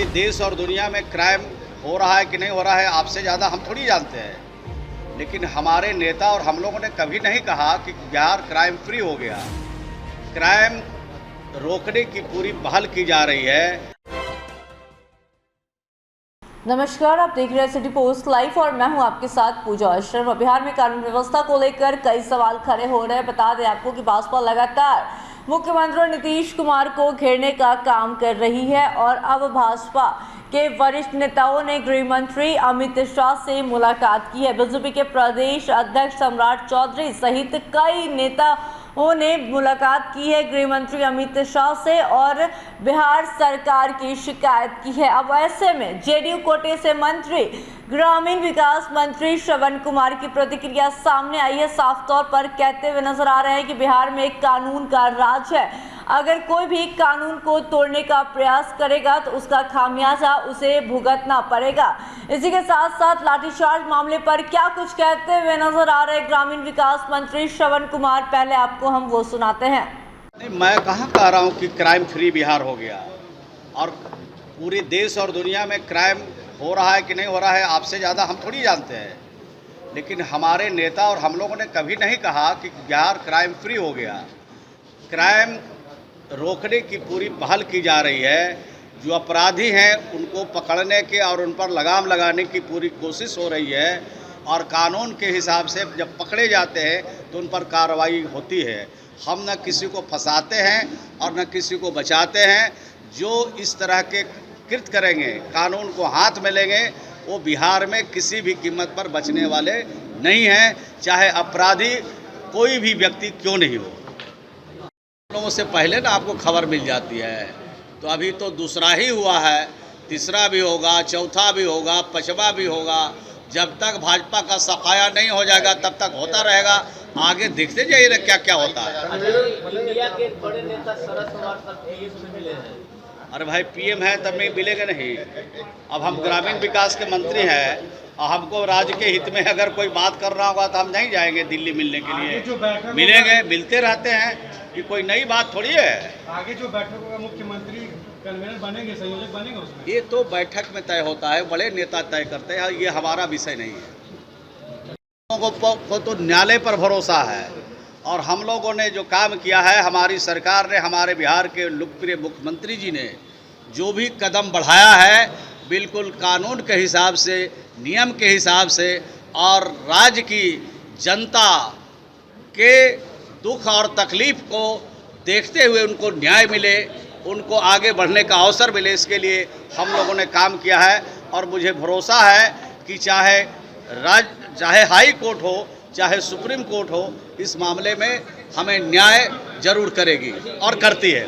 पूरे देश और दुनिया में क्राइम हो रहा है कि नहीं हो रहा है आपसे ज़्यादा हम थोड़ी जानते हैं। लेकिन हमारे नेता और हम लोगों ने कभी नहीं कहा कि बिहार क्राइम फ्री हो गया। क्राइम रोकने की पूरी पहल की जा रही है। नमस्कार, आप देख रहे हैं सिटी पोस्ट लाइव और मैं हूं आपके साथ पूजा अशरफ। बिहार में कानून व्यवस्था को लेकर कई सवाल खड़े हो रहे हैं। बता दें आपको कि भाजपा लगातार मुख्यमंत्री नीतीश कुमार को घेरने का काम कर रही है और अब भाजपा के वरिष्ठ नेताओं ने गृह मंत्री अमित शाह से मुलाकात की है। बीजेपी के प्रदेश अध्यक्ष सम्राट चौधरी सहित कई नेताओं ने मुलाकात की है गृह मंत्री अमित शाह से और बिहार सरकार की शिकायत की है। अब ऐसे में जेडीयू कोटे से मंत्री ग्रामीण विकास मंत्री श्रवण कुमार की प्रतिक्रिया सामने आई है। साफ तौर पर कहते हुए नजर आ रहे हैं कि बिहार में एक कानून का राज है। अगर कोई भी कानून को तोड़ने का प्रयास करेगा तो उसका खामियाजा उसे भुगतना पड़ेगा। इसी के साथ साथ लाठीचार्ज मामले पर क्या कुछ कहते हुए नजर आ रहे ग्रामीण विकास मंत्री श्रवण कुमार, पहले आपको हम वो सुनाते हैं। नहीं, मैं कहाँ कह रहा हूँ कि क्राइम फ्री बिहार हो गया और पूरे देश और दुनिया में क्राइम हो रहा है कि नहीं हो रहा है आपसे ज़्यादा हम थोड़ी जानते हैं। लेकिन हमारे नेता और हम लोगों ने कभी नहीं कहा कि बिहार क्राइम फ्री हो गया। क्राइम रोकने की पूरी पहल की जा रही है। जो अपराधी हैं उनको पकड़ने के और उन पर लगाम लगाने की पूरी कोशिश हो रही है और कानून के हिसाब से जब पकड़े जाते हैं तो उन पर कार्रवाई होती है। हम न किसी को फंसाते हैं और न किसी को बचाते हैं। जो इस तरह के कृत्य करेंगे, कानून को हाथ में लेंगे, वो बिहार में किसी भी कीमत पर बचने वाले नहीं हैं, चाहे अपराधी कोई भी व्यक्ति क्यों नहीं हो। लोगों से पहले ना आपको खबर मिल जाती है, तो अभी तो दूसरा ही हुआ है, तीसरा भी होगा, चौथा भी होगा, पांचवा भी होगा। जब तक भाजपा का सफाया नहीं हो जाएगा तब तक होता रहेगा। आगे देखते जाइए ना क्या क्या होता है। इंडिया के बड़े नेता शरद पवार तक पीएम में मिले हैं। अरे भाई, पीएम है तब में मिलेगा नहीं। अब हम ग्रामीण विकास के मंत्री हैं और हमको राज्य के हित में अगर कोई बात कर रहा होगा तो हम नहीं जाएंगे दिल्ली मिलने के लिए। मिलेंगे, मिलते रहते हैं कि कोई नई बात थोड़ी है। आगे जो बैठक होगा मुख्यमंत्री कन्वीनर बनेंगे, संयोजक बनेंगे उसमें। ये तो बैठक में तय होता है, बड़े नेता तय करते हैं, ये हमारा विषय नहीं है। लोगों को तो न्यायालय पर भरोसा है और हम लोगों ने जो काम किया है, हमारी सरकार ने, हमारे बिहार के लोकप्रिय मुख्यमंत्री जी ने जो भी कदम बढ़ाया है, बिल्कुल कानून के हिसाब से, नियम के हिसाब से और राज्य की जनता के दुख और तकलीफ को देखते हुए उनको न्याय मिले, उनको आगे बढ़ने का अवसर मिले, इसके लिए हम लोगों ने काम किया है। और मुझे भरोसा है कि चाहे हाई कोर्ट हो, चाहे सुप्रीम कोर्ट हो, इस मामले में हमें न्याय जरूर करेगी और करती है।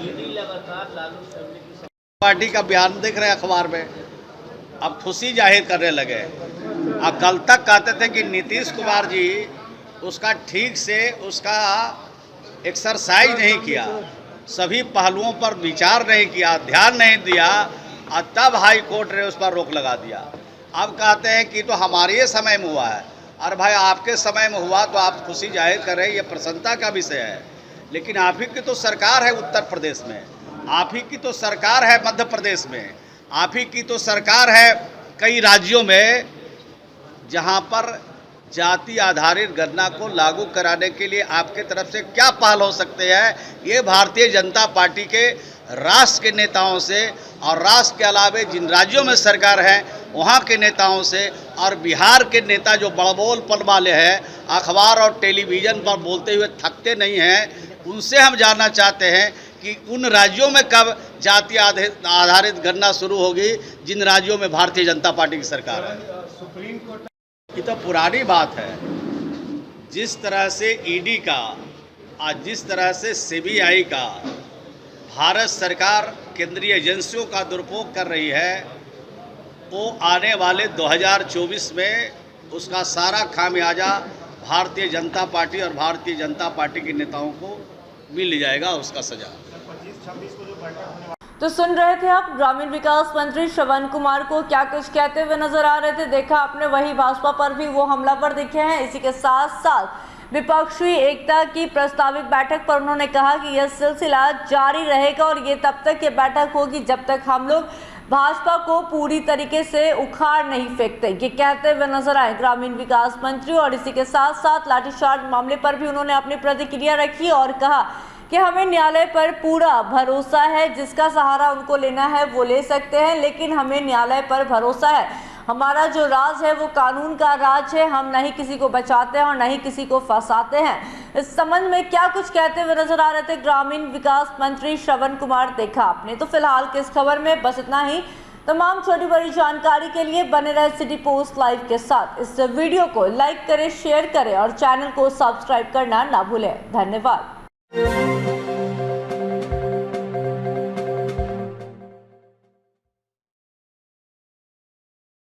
पार्टी का बयान देख रहे हैं अखबार में, अब खुशी जाहिर करने लगे। अब कल तक कहते थे कि नीतीश कुमार जी उसका ठीक से उसका एक्सरसाइज नहीं किया, सभी पहलुओं पर विचार नहीं किया, ध्यान नहीं दिया और तब हाई कोर्ट ने उस पर रोक लगा दिया। अब कहते हैं कि तो हमारे समय में हुआ है। अरे भाई, आपके समय में हुआ तो आप खुशी जाहिर करें, ये प्रसन्नता का विषय है। लेकिन आप ही की तो सरकार है उत्तर प्रदेश में, आप ही की तो सरकार है मध्य प्रदेश में, आप ही की तो सरकार है कई राज्यों में, जहां पर जाति आधारित गणना को लागू कराने के लिए आपके तरफ से क्या पहल हो सकते हैं, ये भारतीय जनता पार्टी के राष्ट्र के नेताओं से और राष्ट्र के अलावे जिन राज्यों में सरकार है वहाँ के नेताओं से और बिहार के नेता जो बड़बोलपन वाले हैं, अखबार और टेलीविज़न पर बोलते हुए थकते नहीं हैं, उनसे हम जानना चाहते हैं कि उन राज्यों में कब जाति आधारित गणना शुरू होगी जिन राज्यों में भारतीय जनता पार्टी की सरकार है। सुप्रीम कोर्ट की तो पुरानी बात है। जिस तरह से ईडी का और जिस तरह से सीबीआई का भारत सरकार केंद्रीय एजेंसियों का दुरुपयोग कर रही है, वो आने वाले 2024 में उसका सारा खामियाजा भारतीय जनता पार्टी और भारतीय जनता पार्टी के नेताओं को मिल जाएगा, उसका सजा। तो सुन रहे थे आप ग्रामीण विकास मंत्री श्रवण कुमार को क्या कुछ कहते हुए नजर आ रहे थे। देखा आपने, वही भाजपा पर भी वो हमलावर दिखे हैं। इसी के साथ साथ विपक्षी एकता की प्रस्तावित बैठक पर उन्होंने कहा कि यह सिलसिला जारी रहेगा और ये तब तक ये बैठक होगी जब तक हम लोग भाजपा को पूरी तरीके से उखाड़ नहीं फेंकते, ये कहते हुए नजर आए ग्रामीण विकास मंत्री। और इसी के साथ साथ लाठीचार्ज मामले पर भी उन्होंने अपनी प्रतिक्रिया रखी और कहा कि हमें न्यायालय पर पूरा भरोसा है, जिसका सहारा उनको लेना है वो ले सकते हैं, लेकिन हमें न्यायालय पर भरोसा है। हमारा जो राज है वो कानून का राज है, हम नहीं किसी को बचाते हैं और नहीं किसी को फंसाते हैं। इस संबंध में क्या कुछ कहते हुए नजर आ रहे थे ग्रामीण विकास मंत्री श्रवण कुमार, देखा आपने। तो फिलहाल की इस खबर में बस इतना ही। तमाम छोटी बड़ी जानकारी के लिए बने रहे सिटी पोस्ट लाइव के साथ। इस वीडियो को लाइक करें, शेयर करें और चैनल को सब्सक्राइब करना ना भूलें। धन्यवाद।